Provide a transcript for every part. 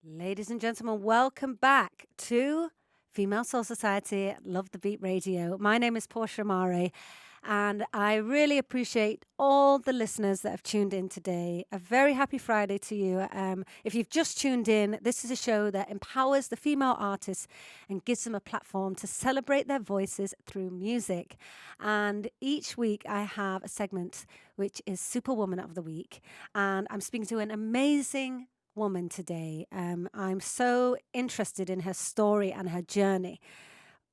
Ladies and gentlemen, welcome back to Female Soul Society, Love the Beat Radio. My name is Portia Amare, and I really appreciate all the listeners that have tuned in today. A very happy Friday to you. If you've just tuned in, this is a show that empowers the female artists and gives them a platform to celebrate their voices through music. And each week I have a segment which is Superwoman of the Week, and I'm speaking to an amazing woman today. I'm so interested in her story and her journey.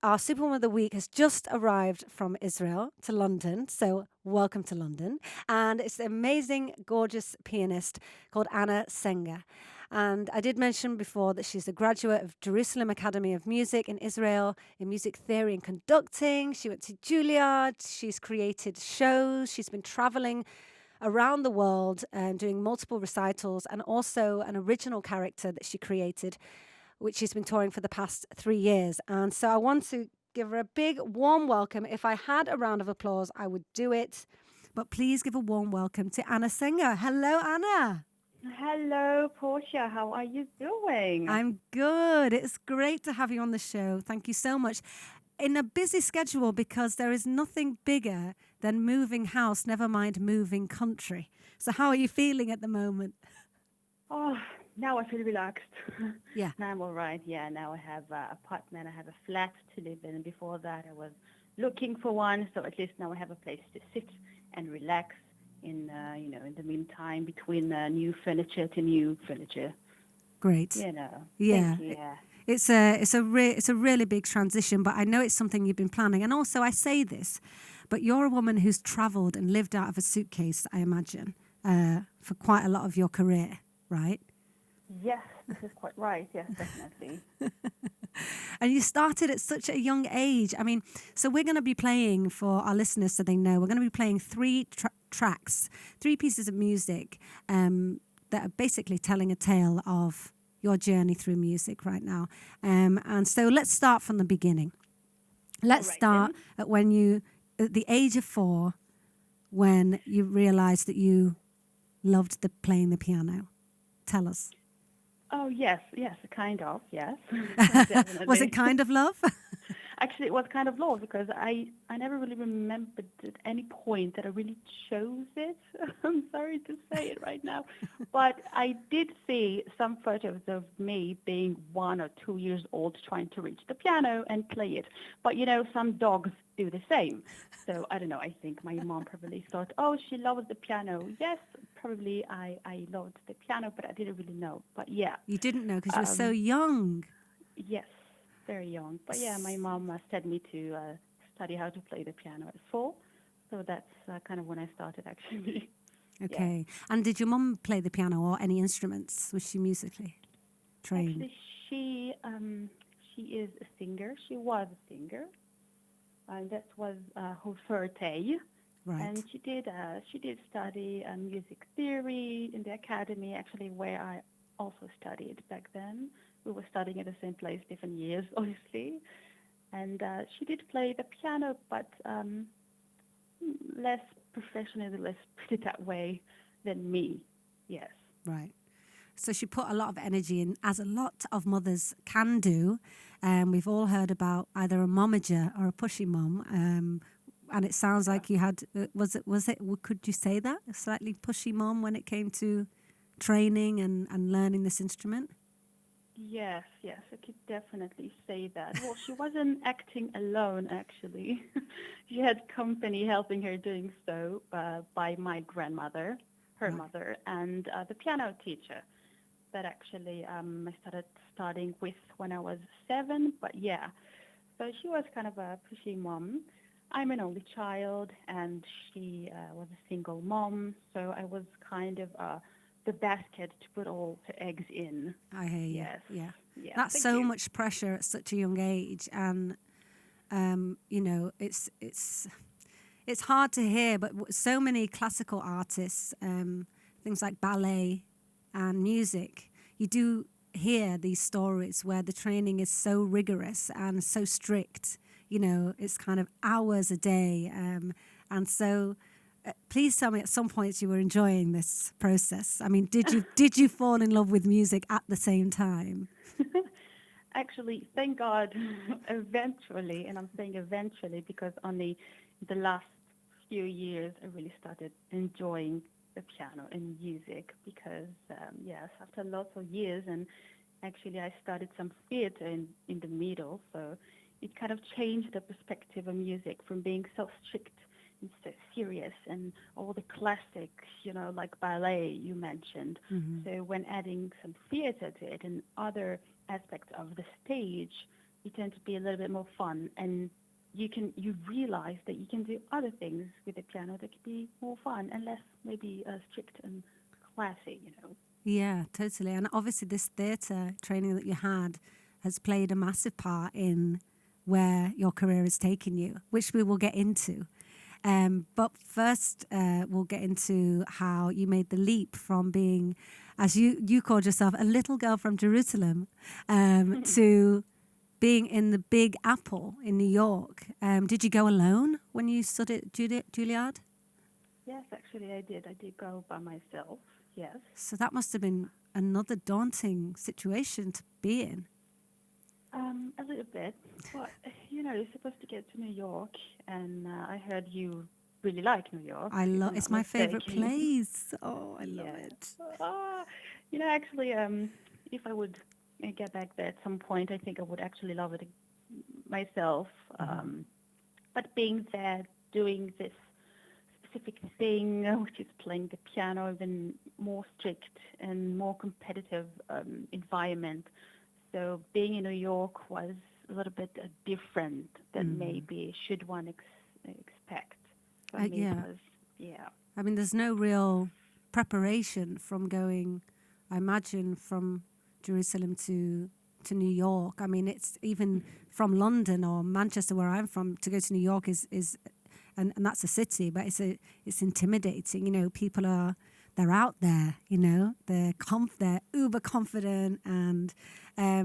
Our Superwoman of the Week has just arrived from Israel to London, so welcome to London. And it's an amazing, gorgeous pianist called AnnaSenger. And I did mention before that she's a graduate of Jerusalem Academy of Music in Israel in music theory and conducting. She went to Juilliard. She's created shows. She's been traveling around the world and doing multiple recitals, and also an original character that she created, which she's been touring for the past 3 years. And so I want to give her a big warm welcome. If I had a round of applause, I would do it. But please give a warm welcome to AnnaSenger. Hello, Anna. Hello, Portia. How are you doing? I'm good. It's great to have you on the show. Thank you so much. In a busy schedule, because there is nothing bigger than moving house, never mind moving country. So how are you feeling at the moment? Oh, now I feel relaxed. Yeah. Now I'm all right. Yeah, now I have an apartment. I have a flat to live in. Before that, I was looking for one. So at least now I have a place to sit and relax in the meantime between new furniture to new furniture. Great. Yeah. Thank you. Yeah. It's a really big transition, but I know it's something you've been planning. And also, I say this, but you're a woman who's travelled and lived out of a suitcase, I imagine, for quite a lot of your career, right? Yes, this is quite right. Yes, definitely. And you started at such a young age. I mean, so we're going to be playing, for our listeners so they know, we're going to be playing three tracks, three pieces of music that are basically telling a tale of your journey through music right now. And so let's start from the beginning. Let's All right start then. at the age of 4, when you realized that you loved playing the piano. Tell us. Oh, yes, kind of, yes, Was it definitely. kind of love? Actually, it was kind of low because I never really remembered at any point that I really chose it. I'm sorry to say it right now, but I did see some photos of me being 1 or 2 years old trying to reach the piano and play it. But some dogs do the same. So I don't know. I think my mom probably thought, oh, she loves the piano. Yes, probably I loved the piano, but I didn't really know. But yeah, You didn't know because you were so um, young. yes, very young. But yeah, my mom sent me to study how to play the piano at 4. So that's kind of when I started, actually. Yeah. Okay. And did your mum play the piano or any instruments? Was she musically trained? Actually, she is a singer. She was a singer, and that was her forte. Right. And she did study music theory in the academy, actually, where I also studied back then. We were studying at the same place, different years, obviously. And she did play the piano, but less professionally, let's put it that way, than me. Yes. Right. So she put a lot of energy in, as a lot of mothers can do. We've all heard about either a momager or a pushy mom. And it sounds Yeah. like you had, could you say that? A slightly pushy mom when it came to training and learning this instrument? Yes, I could definitely say that. Well, she wasn't acting alone, actually. She had company helping her doing so by my grandmother, her Right. mother, and the piano teacher that actually I started studying with when I was 7. But yeah, so she was kind of a pushy mom. I'm an only child, and she was a single mom, so I was kind of the basket to put all her eggs in. I hear you. Yes. Yeah. Yeah. That's Thank so you. much pressure at such a young age. And, it's hard to hear, but so many classical artists, things like ballet and music, you do hear these stories where the training is so rigorous and so strict. It's kind of hours a day. And so please tell me at some points you were enjoying this process. I mean, did you fall in love with music at the same time? Actually, thank God, eventually, and I'm saying eventually because only the last few years I really started enjoying the piano and music because, yes, after lots of years, and actually I studied some theater in the middle, so it kind of changed the perspective of music from being so strict and so serious and all the classics, like ballet you mentioned. Hmm. So when adding some theater to it and other aspects of the stage, it tends to be a little bit more fun, and you realize that you can do other things with the piano that can be more fun and less maybe strict and classy. Yeah, totally. And obviously, this theatre training that you had has played a massive part in where your career is taking you, which we will get into. But first, we'll get into how you made the leap from being, as you called yourself, a little girl from Jerusalem, to being in the Big Apple in New York. Did you go alone when you studied at Juilliard? Yes, actually I did. I did go by myself. Yes. So that must have been another daunting situation to be in. A little bit, but you're supposed to get to New York, and I heard you really like New York, if I'm It's not my favorite mistaken. place. Oh, I love Yeah. it. Ah, actually, if I would get back there at some point, I think I would actually love it myself. But being there, doing this specific thing, which is playing the piano, even more strict and more competitive environment. So being in New York was a little bit different than maybe should one expect. For me, it Yeah. was, yeah. I mean, there's no real preparation from going, I imagine, from Jerusalem to New York. I mean, it's even from London or Manchester, where I'm from, to go to New York is and that's a city, but it's intimidating. People they're out there. They're uber confident, and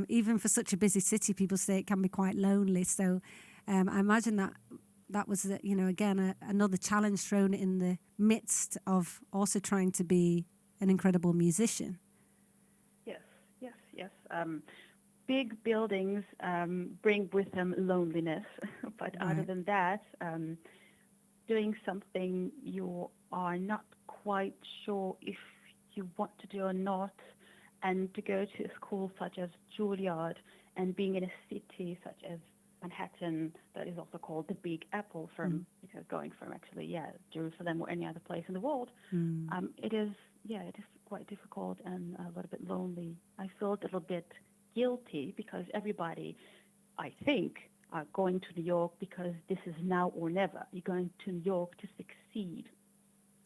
even for such a busy city, people say it can be quite lonely. So I imagine that was, again, another challenge thrown in the midst of also trying to be an incredible musician. Yes, yes, yes. Big buildings bring with them loneliness, but other Right. than that, doing something you are not quite sure if you want to do or not, and to go to a school such as Juilliard and being in a city such as Manhattan, that is also called the Big Apple, from going from actually, Jerusalem or any other place in the world, it is quite difficult and a little bit lonely. I felt a little bit guilty because everybody, I think, are going to New York because this is now or never. You're going to New York to succeed,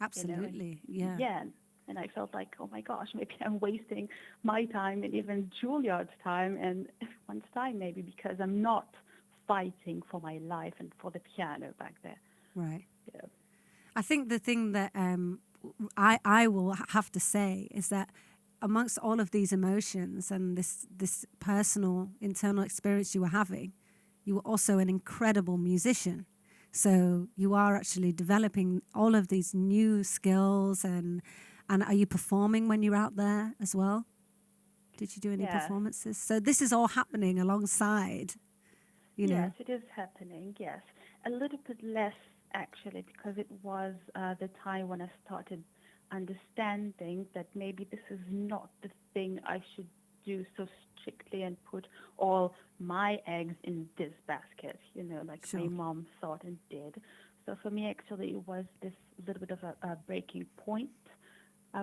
and Absolutely. Yeah. yeah. And I felt like, oh my gosh, maybe I'm wasting my time and even Juilliard's time and everyone's time maybe because I'm not fighting for my life and for the piano back there. Right. Yeah. I think the thing that I will have to say is that amongst all of these emotions and this personal internal experience you were having, you were also an incredible musician. So you are actually developing all of these new skills, and are you performing when you're out there as well? Did you do any Yes. performances? So this is all happening alongside, you Yes, know. it is happening. Yes. A little bit less actually because it was the time when I started understanding that maybe this is not the thing I should do so strictly and put all my eggs in this basket, like my Sure. mom thought and did. So for me, actually, it was this little bit of a breaking point.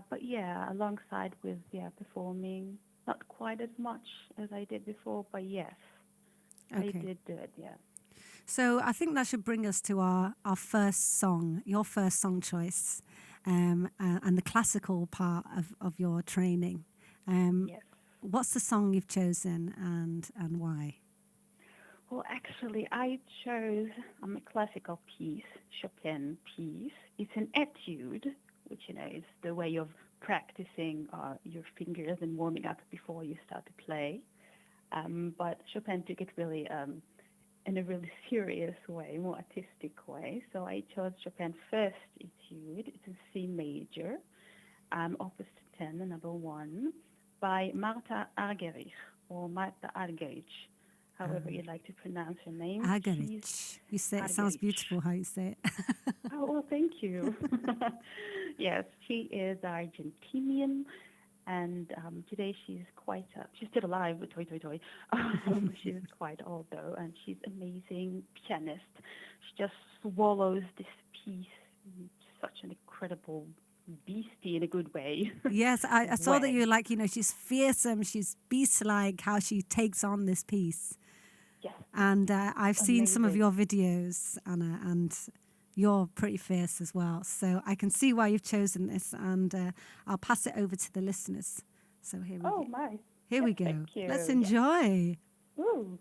But yeah, alongside with, performing, not quite as much as I did before, but yes, I Okay. did do it, yeah. So I think that should bring us to our first song, your first song choice, and the classical part of your training. Um, Yes. what's the song you've chosen, and why? Well, actually, I chose a classical piece, Chopin piece. It's an etude, which, is the way of practicing your fingers and warming up before you start to play. But Chopin took it really in a really serious way, more artistic way. So I chose Chopin's first etude. It's in C major, Opus 10, number 1, by Marta Argerich, or Marta Argerich, however you like to pronounce her name. Agarich. You say it sounds Argerich. beautiful how you say it. Oh, well, thank you. Yes, she is Argentinian, and today she's she's still alive, toy, toy, toy. She's quite old, though, and she's amazing pianist. She just swallows this piece in such an incredible beastie in a good way. Yes, I saw that way. you're like, she's fearsome, she's beast-like, how she takes on this piece. Yes, And I've seen some of amazing. your videos, Anna, and you're pretty fierce as well. So I can see why you've chosen this, and I'll pass it over to the listeners. So here we Oh, go. my. Here Yes, we go. thank you. Let's Yes. enjoy. Ooh.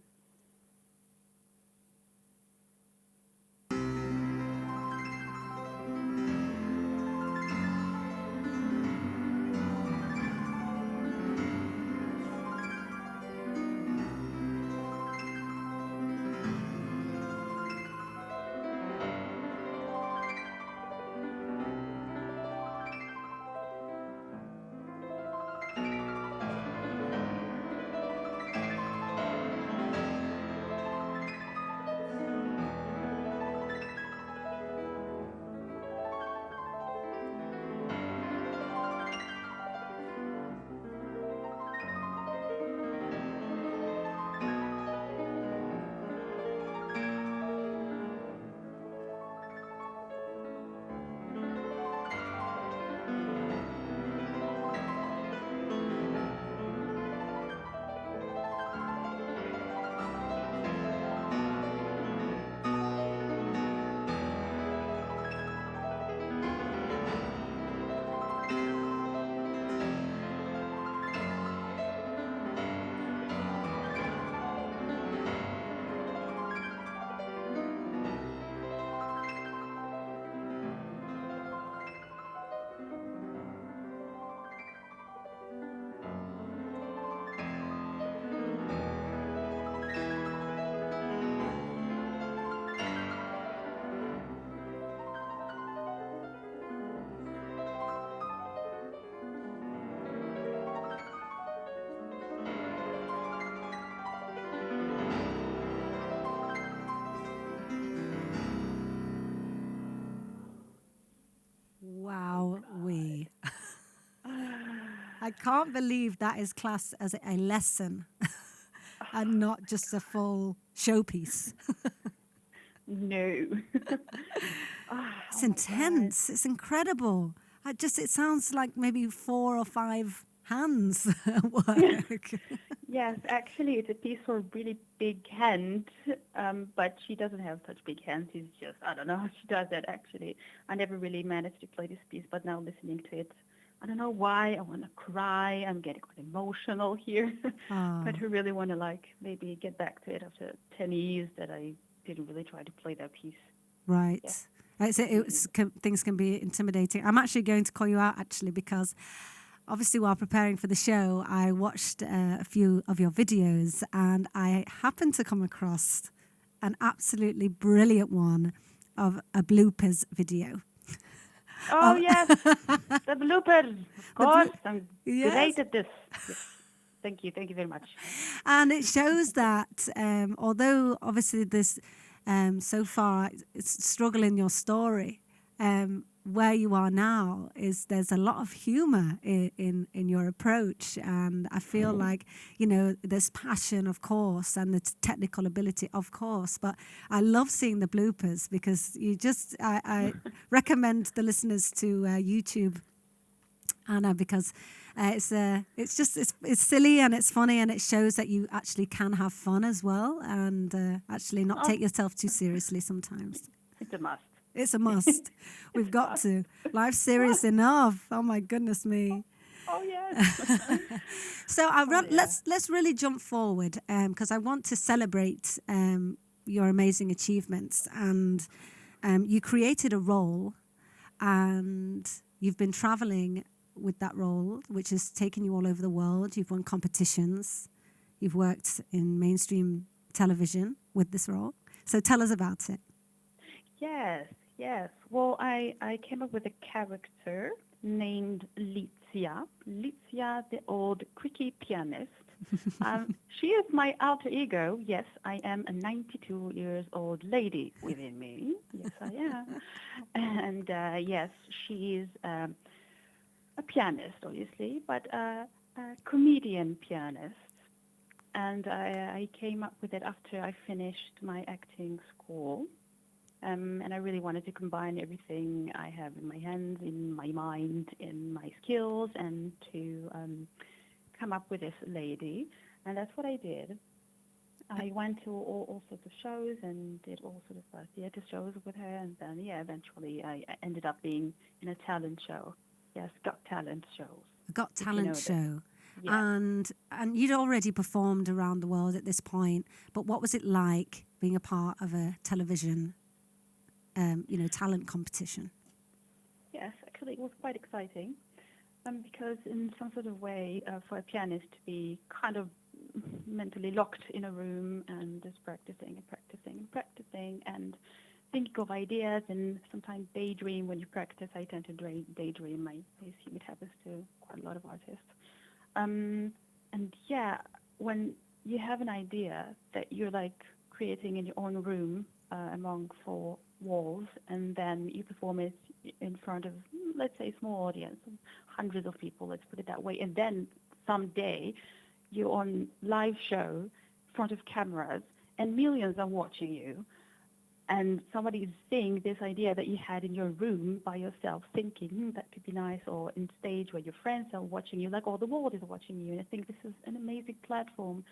Wow, we. Ah, I can't believe that is classed as a lesson and not just a full showpiece. no. It's Oh, my God. intense. It's incredible. It sounds like maybe 4 or 5 hands at work. Yes, actually, it's a piece for a really big hand, but she doesn't have such big hands. She's just, I don't know how she does that, actually. I never really managed to play this piece, but now listening to it, I don't know why. I want to cry. I'm getting quite emotional here. Ah, But I really want to, like, maybe get back to it after 10 years that I didn't really try to play that piece. right. Yeah. Things can be intimidating. I'm actually going to call you out, actually, because obviously while preparing for the show, I watched a few of your videos and I happened to come across an absolutely brilliant one of a bloopers video. Oh, yes, the bloopers. Of The course, I'm Yes. great at this. Yes. Thank you. Thank you very much. And it shows that although obviously this so far it's struggle in your story, where you are now is there's a lot of humor in your approach, and I feel like there's passion, of course, and the technical ability, of course, but I love seeing the bloopers because I recommend the listeners to YouTube Anna, because it's silly and it's funny and it shows that you actually can have fun as well, and actually not Oh, take yourself too seriously sometimes. it's a must. It's a must. We've got to. Life's serious enough. Oh my goodness me. Oh, yes. So Oh, yeah. let's really jump forward because I want to celebrate your amazing achievements, and you created a role and you've been traveling with that role, which has taken you all over the world. You've won competitions. You've worked in mainstream television. with this role. So tell us about it. Yes, yes. Well, I came up with a character named Licia. Licia, the old creaky pianist. She is my alter ego. Yes, I am a 92 years old lady within me. Yes, I am. And yes, she is a pianist, obviously, but a comedian pianist. And I came up with it after I finished my acting school. And I really wanted to combine everything I have in my hands, in my mind, in my skills, and to come up with this lady. And that's what I did. I went to all sorts of shows and did all sorts of theater shows with her. And then, yeah, eventually I ended up being in a talent show. Yes, Got Talent shows. A Got If you Talent know this. show. Yeah. And you'd already performed around the world at this point, but what was it like being a part of a television, talent competition? Yes, actually, it was quite exciting because in some sort of way, for a pianist to be kind of mentally locked in a room and just practicing and practicing and practicing and thinking of ideas and sometimes daydream when you practice. I tend to daydream. I assume it happens to quite a lot of artists. And yeah, when you have an idea that you're like creating in your own room among four walls, and then you perform it in front of, let's say, a small audience, hundreds of people, let's put it that way, and then someday you're on live show in front of cameras and millions are watching you, and somebody is seeing this idea that you had in your room by yourself, thinking that could be nice, or in stage where your friends are watching you, like all the world is watching you. And I think this is an amazing platform,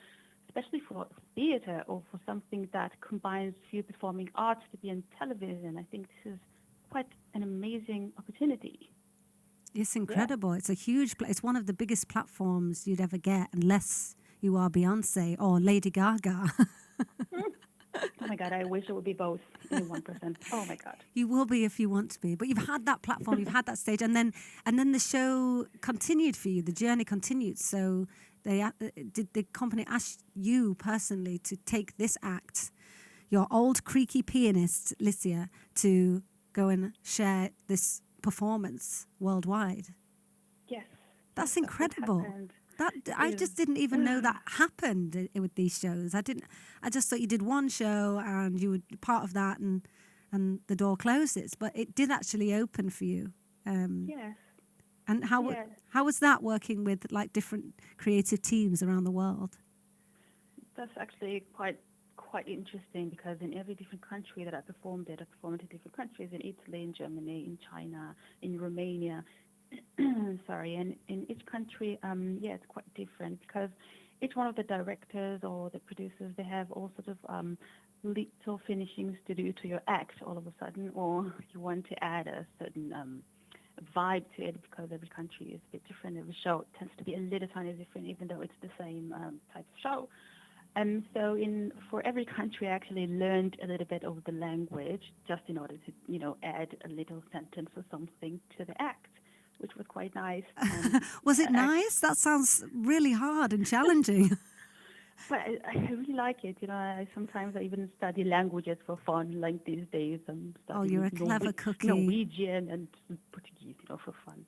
especially for theater or for something that combines few performing arts to be on television. I think this is quite an amazing opportunity. It's Yeah. incredible. It's a huge, it's one of the biggest platforms you'd ever get, unless you are Beyonce or Lady Gaga. Oh my God, I wish it would be both in one person. Oh my God. You will be if you want to be, but you've had that platform, you've had that stage, and then the show continued for you. The journey continued. So did the company ask you personally to take this act, your old creaky pianist Licia, to go and share this performance worldwide? Yes, That's that's what incredible. happened. I Is just didn't even know that happened with these shows. I just thought you did one show and you were part of that, and the door closes. But it did actually open for you. yes, And yes. how was that working with like different creative teams around the world? That's actually quite interesting because in every different country that I performed in different countries, in Italy, in Germany, in China, in Romania. Sorry, and in each country, yeah, it's quite different because each one of the directors or the producers, they have all sorts of little finishings to do to your act all of a sudden, or you want to add a certain vibe to it because every country is a bit different. Every show tends to be a little tiny different, even though it's the same type of show. And so for every country, I actually learned a little bit of the language just in order to, add a little sentence or something to the act, which was quite nice. Was it nice? That sounds really hard and challenging. But I really like it. Sometimes I even study languages for fun. Like these days, I'm Oh, you're studying a clever cookie. Norwegian and Portuguese, for fun.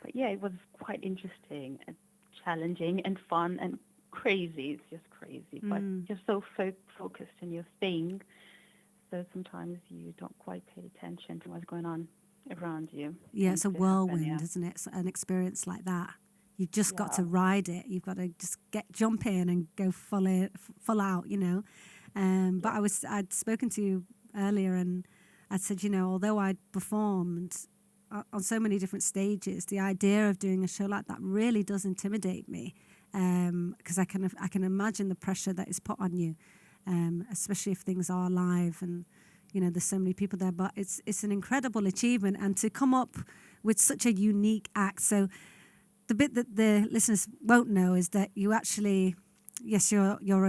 But yeah, it was quite interesting and challenging and fun and crazy. It's just crazy. But you're so focused in your thing, so sometimes you don't quite pay attention to what's going on around you. Yeah, it's Tends a to happen, whirlwind, yeah. isn't it? It's an experience like that. You've just got to Yeah. ride it. You've got to just jump in and go full out, But Yeah. I'd spoken to you earlier, and I said, although I'd performed on so many different stages, the idea of doing a show like that really does intimidate me, because I can imagine the pressure that is put on you, especially if things are live and there's so many people there. But it's an incredible achievement, and to come up with such a unique act. So the bit that the listeners won't know is that you actually, yes, you're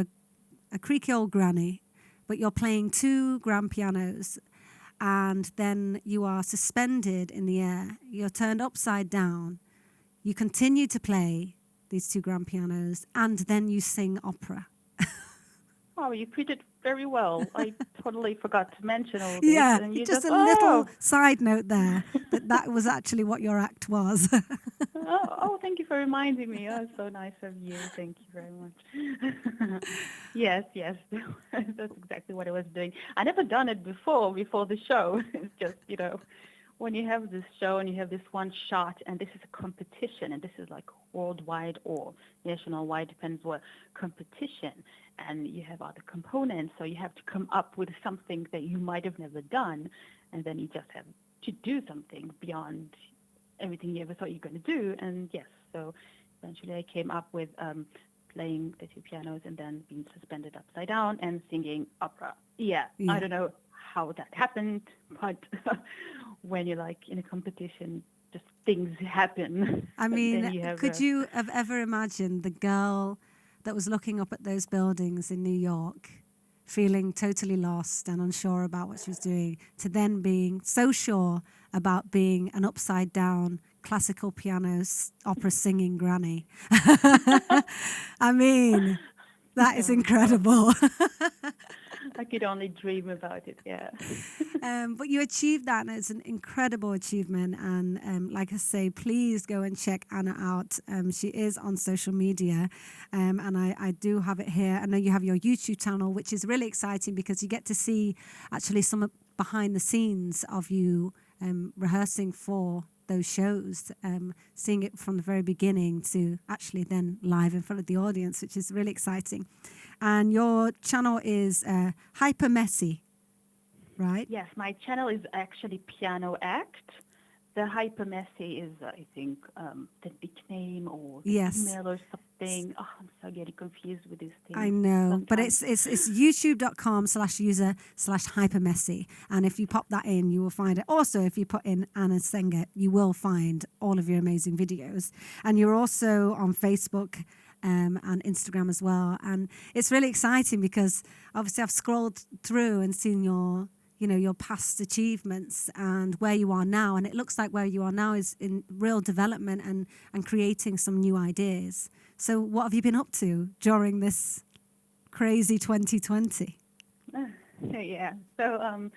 a creaky old granny, but you're playing two grand pianos, and then you are suspended in the air. You're turned upside down. You continue to play these two grand pianos, and then you sing opera. oh, you put it very well. I totally forgot to mention all this. Yeah, And you just just, a little oh, side note there that was actually what your act was. thank you for reminding me. Oh, so nice of you. Thank you very much. Yes, yes. That's exactly what I was doing. I never done it before the show. It's just, when you have this show and you have this one shot and this is a competition and this is like worldwide or national-wide, depends what competition, and you have other components, so you have to come up with something that you might have never done, and then you just have to do something beyond everything you ever thought you were going to do. And yes, so eventually I came up with playing the two pianos and then being suspended upside down and singing opera. Yeah, I Yeah. don't know how that happened, but when you're like in a competition, just things happen. I And then mean, you have could you have ever imagined the girl that was looking up at those buildings in New York, feeling totally lost and unsure about what she was doing, to then being so sure about being an upside down classical piano opera singing granny? I mean, that is oh God, incredible. I could only dream about it. Yeah. But you achieved that, and it's an incredible achievement. And like I say, please go and check Anna out. She is on social media, and I do have it here. I know you have your YouTube channel, which is really exciting because you get to see actually some behind the scenes of you rehearsing for those shows, seeing it from the very beginning to actually then live in front of the audience, which is really exciting. And your channel is Hyper Messy, right? Yes, my channel is actually Piano Act. The Hyper Messy is, I think, the nickname or the Yes, email or something. Oh, I'm so getting confused with these I things know. But sometimes. it's youtube.com/user/hypermessy. And if you pop that in, you will find it. Also, if you put in AnnaSenger, you will find all of your amazing videos. And you're also on Facebook and Instagram as well. And it's really exciting because obviously I've scrolled through and seen your past achievements and where you are now. And it looks like where you are now is in real development and creating some new ideas. So what have you been up to during this crazy 2020? Yeah. So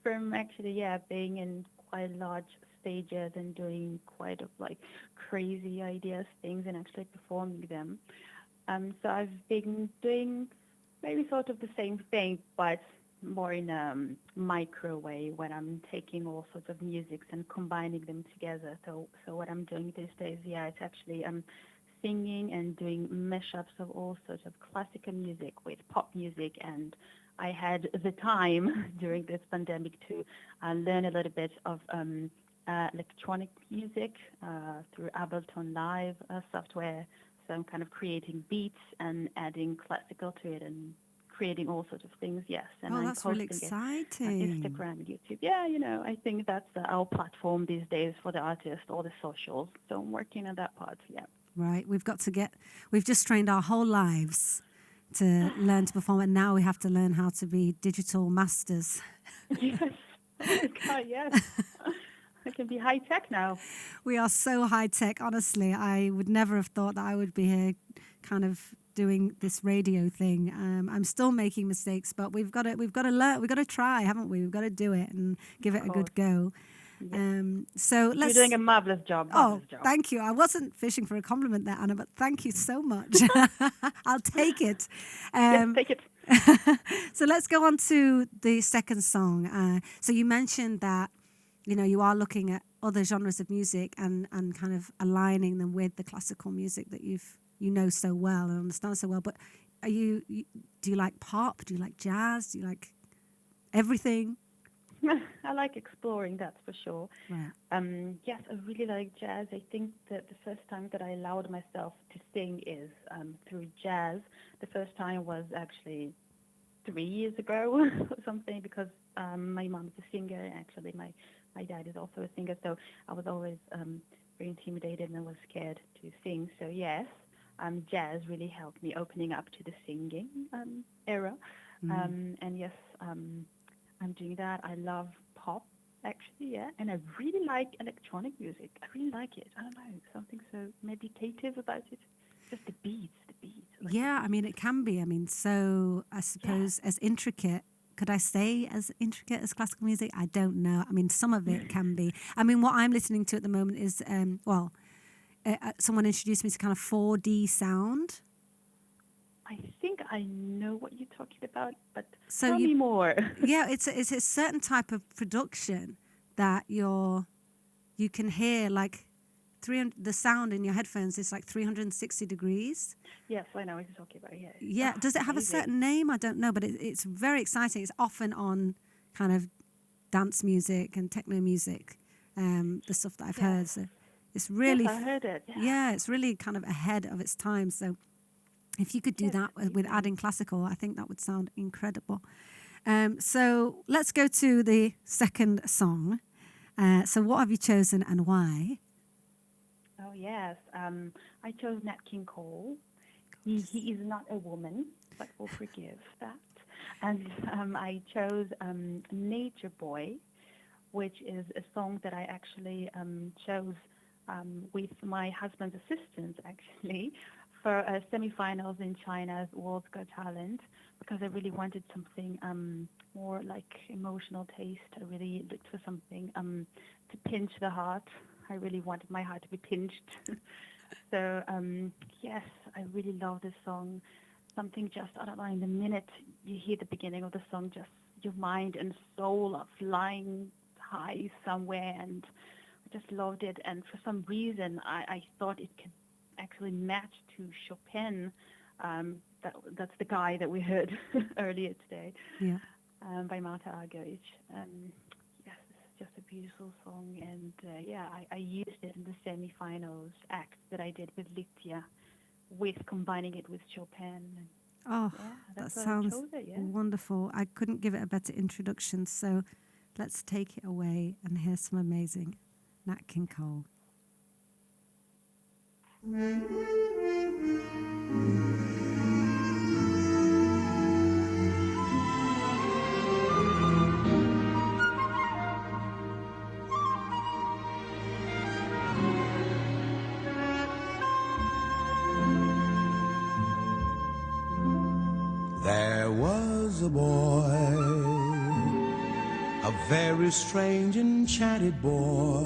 from actually, yeah, being in quite large stages and doing quite of like crazy ideas, things, and actually performing them. So I've been doing maybe sort of the same thing, but more in a micro way when I'm taking all sorts of musics and combining them together. So what I'm doing these days, yeah, it's actually singing and doing mashups of all sorts of classical music with pop music. And I had the time during this pandemic to learn a little bit of electronic music through Ableton Live software. So I'm kind of creating beats and adding classical to it and creating all sorts of things, yes. And Oh, I'm that's really posting it on exciting. Instagram and YouTube. Yeah, I think that's our platform these days for the artists, all the socials. So I'm working on that part, yeah. Right. We've just trained our whole lives to learn to perform, and now we have to learn how to be digital masters. Yes. Oh my God, yes. I can be high tech now. We are so high tech, honestly. I would never have thought that I would be here kind of doing this radio thing. I'm still making mistakes, but we've got to learn, we've got to try, haven't we? We've got to do it and give Of it a good course. go. Yes. So You're doing let's a marvelous job. Oh, Marvelous job. thank you. I wasn't fishing for a compliment there, Anna, but thank you so much. I'll take it. Yes, Um, take it. so let's go on to the second song. So you mentioned that you are looking at other genres of music and kind of aligning them with the classical music that you know so well and understand so well. But do you like pop? Do you like jazz? Do you like everything? I like exploring, that's for sure. Right. Yes, I really like jazz. I think that the first time that I allowed myself to sing is through jazz. The first time was actually 3 years ago or something because my mom is a singer. Actually, my dad is also a singer, so I was always very intimidated and I was scared to sing. So yes, jazz really helped me opening up to the singing era. And yes, I'm doing that. I love pop, actually, yeah. And I really like electronic music. I really like it. I don't know, something so meditative about it. Just the beats beat. Yeah, I mean, it can be. I mean, so I suppose as intricate, could I say as intricate as classical music? I don't know. I mean, some of it can be. I mean, what I'm listening to at the moment is, someone introduced me to kind of 4D sound. I think I know what you're talking about, but So tell me more. Yeah, it's a certain type of production that you can hear like the sound in your headphones is like 360 degrees. Yes, I know what you're talking about. Yeah. Yeah. Does it have a Amazing. certain name? I don't know, but it's very exciting. It's often on kind of dance music and techno music, the stuff that I've heard. So it's really, Yes, I heard it. yeah, it's really kind of ahead of its time. So if you could do Yes, that with amazing. adding classical, I think that would sound incredible. So let's go to the second song. So what have you chosen and why? Oh yes, I chose Nat King Cole. He is not a woman, but we'll forgive that. And I chose Nature Boy, which is a song that I actually chose with my husband's assistant, actually, for semifinals in China's World Got Talent, because I really wanted something more like emotional taste. I really looked for something to pinch the heart. I really wanted my heart to be pinched. So, yes, I really love this song. Something just, I don't know, in the minute you hear the beginning of the song, just your mind and soul are flying high somewhere, and I just loved it. And for some reason, I thought it could actually match to Chopin. That's the guy that we heard earlier today, Yeah. by Marta Argerich. Yes, it's just a beautiful song, and I used it in the semi-finals act that I did with Litya, with combining it with Chopin. Oh, Yeah, that that's why I sounds chose it, yeah. wonderful. I couldn't give it a better introduction. So let's take it away and hear some amazing Nat King Cole. There was a boy, a very strange, enchanted boy.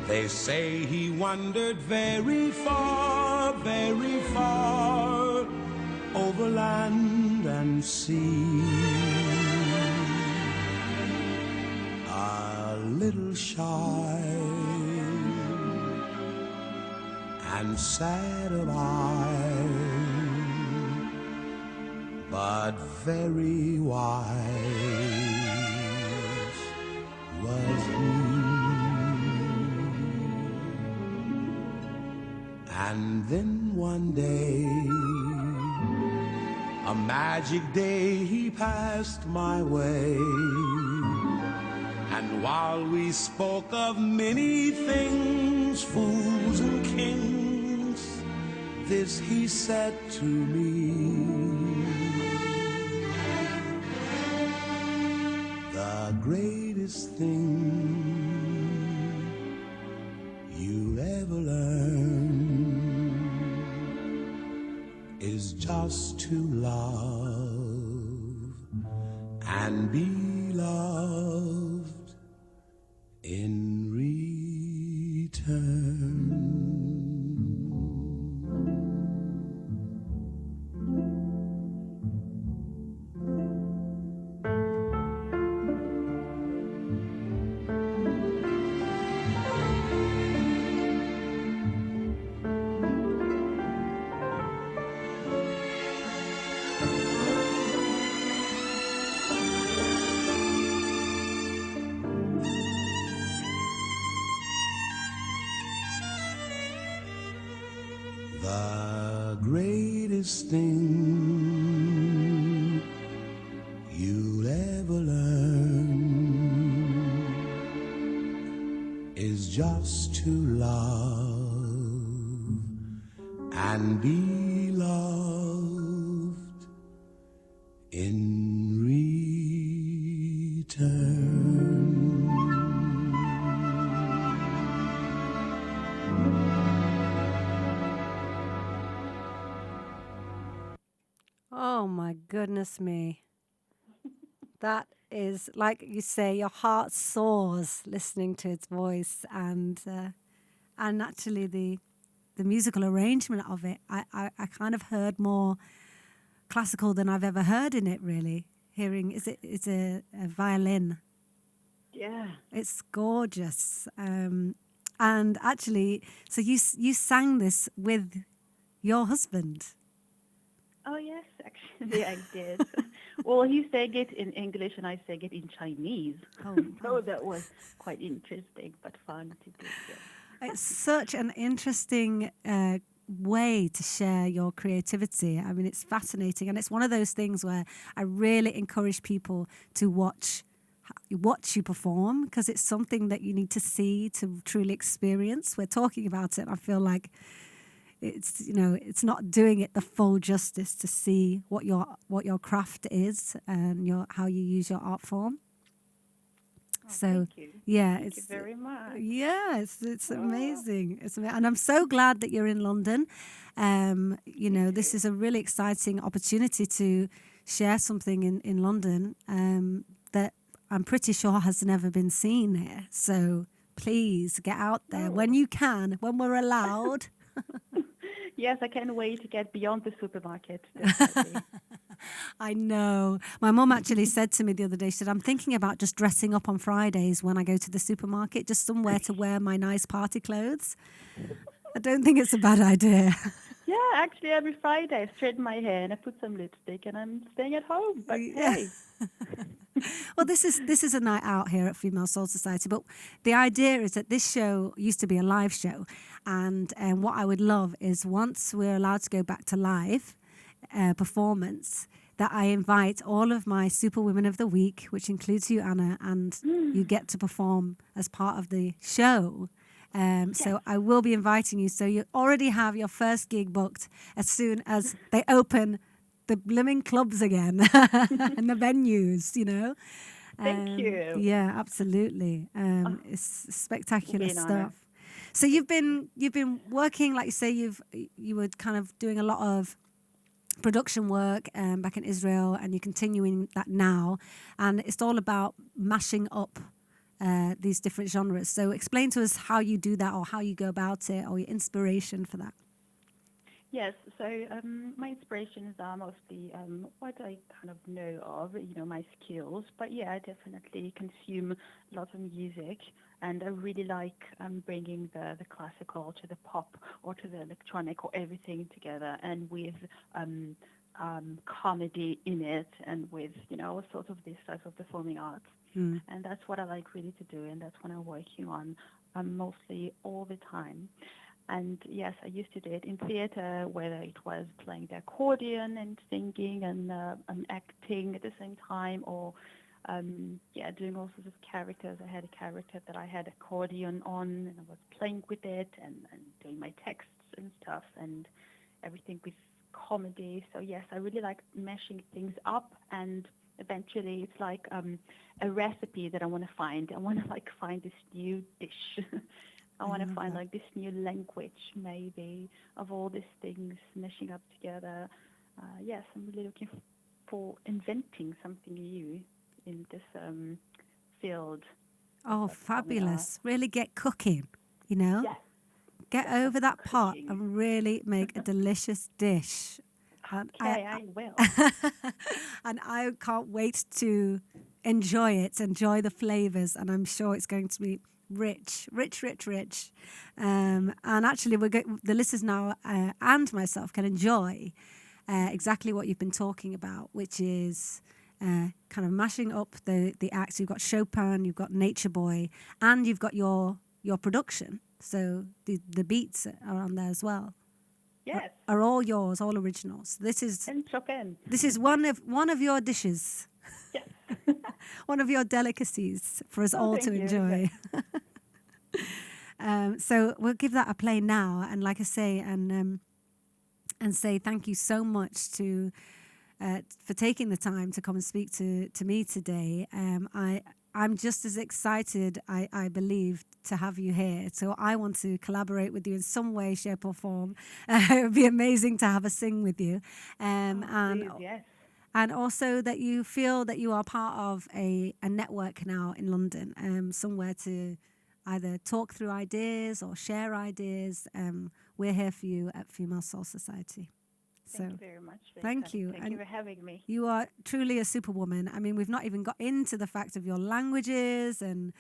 They say he wandered very far, over land and sea. A little shy and sad of eye, but very wise was he. And then one day, a magic day, he passed my way. And while we spoke of many things, fools and kings, this he said to me: the greatest thing you'll ever learn is just to love and be loved in return. The greatest thing you'll ever learn is just to love and be loved in return. Oh my goodness me. That is, like you say, your heart soars listening to its voice, and actually the musical arrangement of it. I kind of heard more classical than I've ever heard in it. Really, hearing it's a violin. Yeah. It's gorgeous. And actually, so you sang this with your husband. Oh, yes, actually, I did. Well, he sang it in English and I sang it in Chinese. Oh, So that was quite interesting, but fun to do. Yeah. it's such an interesting way to share your creativity. I mean, it's fascinating, and it's one of those things where I really encourage people to watch you perform, because it's something that you need to see to truly experience. We're talking about it. I feel like it's not doing it the full justice to see what your craft is and how you use your art form. Oh, So thank you. yeah, Thank you very much. yeah, it's amazing. And I'm so glad that you're in London. This is a really exciting opportunity to share something in London that I'm pretty sure has never been seen here. So please get out there when you can, when we're allowed. Yes, I can't wait to get beyond the supermarket. Definitely. I know. My mum actually said to me the other day, she said, I'm thinking about just dressing up on Fridays when I go to the supermarket, just somewhere to wear my nice party clothes. I don't think it's a bad idea. Yeah, actually, every Friday I straighten my hair and I put some lipstick and I'm staying at home. But hey. Well, this is a night out here at Female Soul Society, but the idea is that this show used to be a live show, and what I would love is once we're allowed to go back to live performance, that I invite all of my Super Women of the Week, which includes you, Anna, and you get to perform as part of the show. So I will be inviting you. So you already have your first gig booked as soon as they open the blooming clubs again and the venues, Thank you. Yeah, absolutely. It's spectacular Be an honor. stuff. So you've been working, like you say, you were kind of doing a lot of production work back in Israel, and you're continuing that now, and it's all about mashing up these different genres. So explain to us how you do that, or how you go about it, or your inspiration for that. Yes, so my inspirations are mostly what I kind of know of, my skills. But yeah, I definitely consume lots of music, and I really like bringing the classical to the pop or to the electronic or everything together, and with comedy in it, and with sort of this type of performing arts. And that's what I like really to do, and that's what I'm working on mostly all the time. And yes, I used to do it in theater, whether it was playing the accordion and singing and acting at the same time, or doing all sorts of characters. I had a character that I had accordion on, and I was playing with it and doing my texts and stuff, and everything with comedy. So yes, I really like mashing things up, and eventually it's like a recipe that I want to find. I want to find this new dish. I want to find this new language, maybe, of all these things meshing up together. Yes, I'm really looking for inventing something new in this field. Oh, fabulous. Really get cooking, Yes. Get Yes, over that pot cooking. and really make a delicious dish. And Okay, I will. and I can't wait to enjoy the flavors, and I'm sure it's going to be rich. And actually, the listeners now and myself can enjoy exactly what you've been talking about, which is kind of mashing up the acts. You've got Chopin, you've got Nature Boy, and you've got your production. So the beats are on there as well. Yes. Are all yours, all originals. This is And Chopin. one of your dishes. Yes. One of your delicacies for us all to thank you. enjoy. So we'll give that a play now, and like I say, and say thank you so much for taking the time to come and speak to me today. I'm just as excited, I believe, to have you here. So I want to collaborate with you in some way, shape, or form. It would be amazing to have a sing with you. Please, yes. And also that you feel that you are part of a network now in London, somewhere to either talk through ideas or share ideas. We're here for you at Female Soul Society. Thank you very much. Thank you. Thank you for having me. You are truly a superwoman. I mean, we've not even got into the fact of your languages and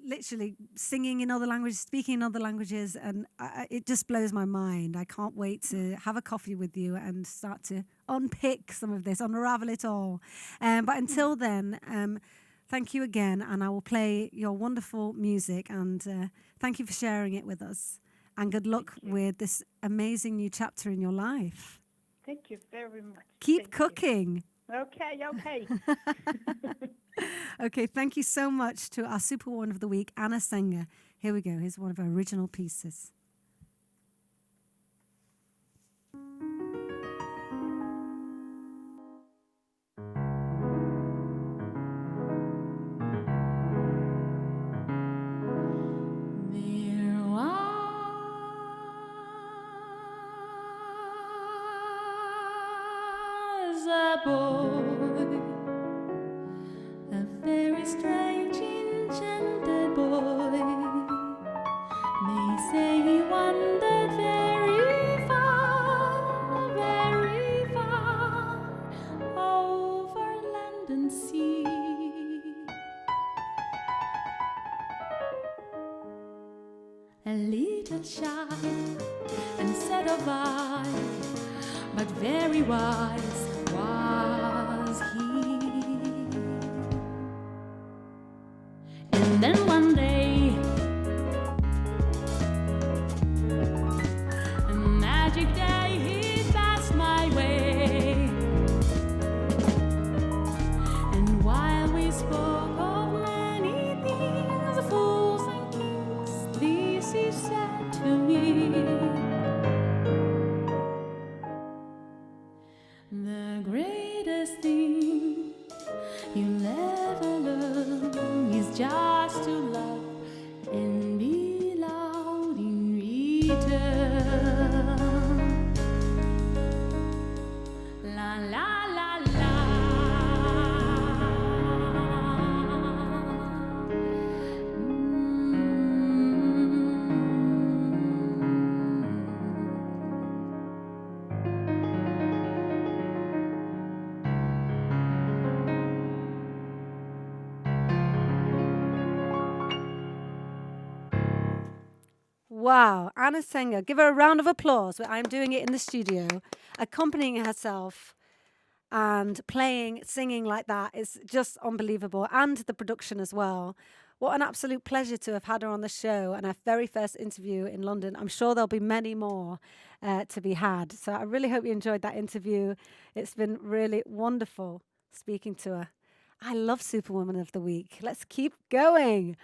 literally singing in other languages, speaking in other languages. And it just blows my mind. I can't wait to have a coffee with you and start to unpick some of this, unravel it all. But until then, thank you again. And I will play your wonderful music. And thank you for sharing it with us. And good luck with this amazing new chapter in your life. Thank you very much. Keep cooking. Okay. Okay, thank you so much to our Superwoman of the Week, AnnaSenger. Here we go. Here's one of her original pieces. Boy, a very strange, enchanted boy. They say he wandered very far over land and sea. A little shy and set of eyes, but very wise was he. And then one day, a magic day, he passed my way. And while we spoke of many things, fools and kings, this he said to me: the greatest thing you'll ever learn is just to love and be loved in return. La la la la. Wow, AnnaSenger. Give her a round of applause. I'm doing it in the studio, accompanying herself and playing, singing like that is just unbelievable. And the production as well. What an absolute pleasure to have had her on the show and our very first interview in London. I'm sure there'll be many more to be had. So I really hope you enjoyed that interview. It's been really wonderful speaking to her. I love Superwoman of the Week. Let's keep going.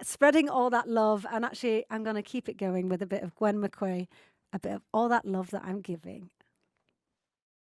Spreading all that love. And actually, I'm going to keep it going with a bit of Gwen McCrae, a bit of all that love that I'm giving.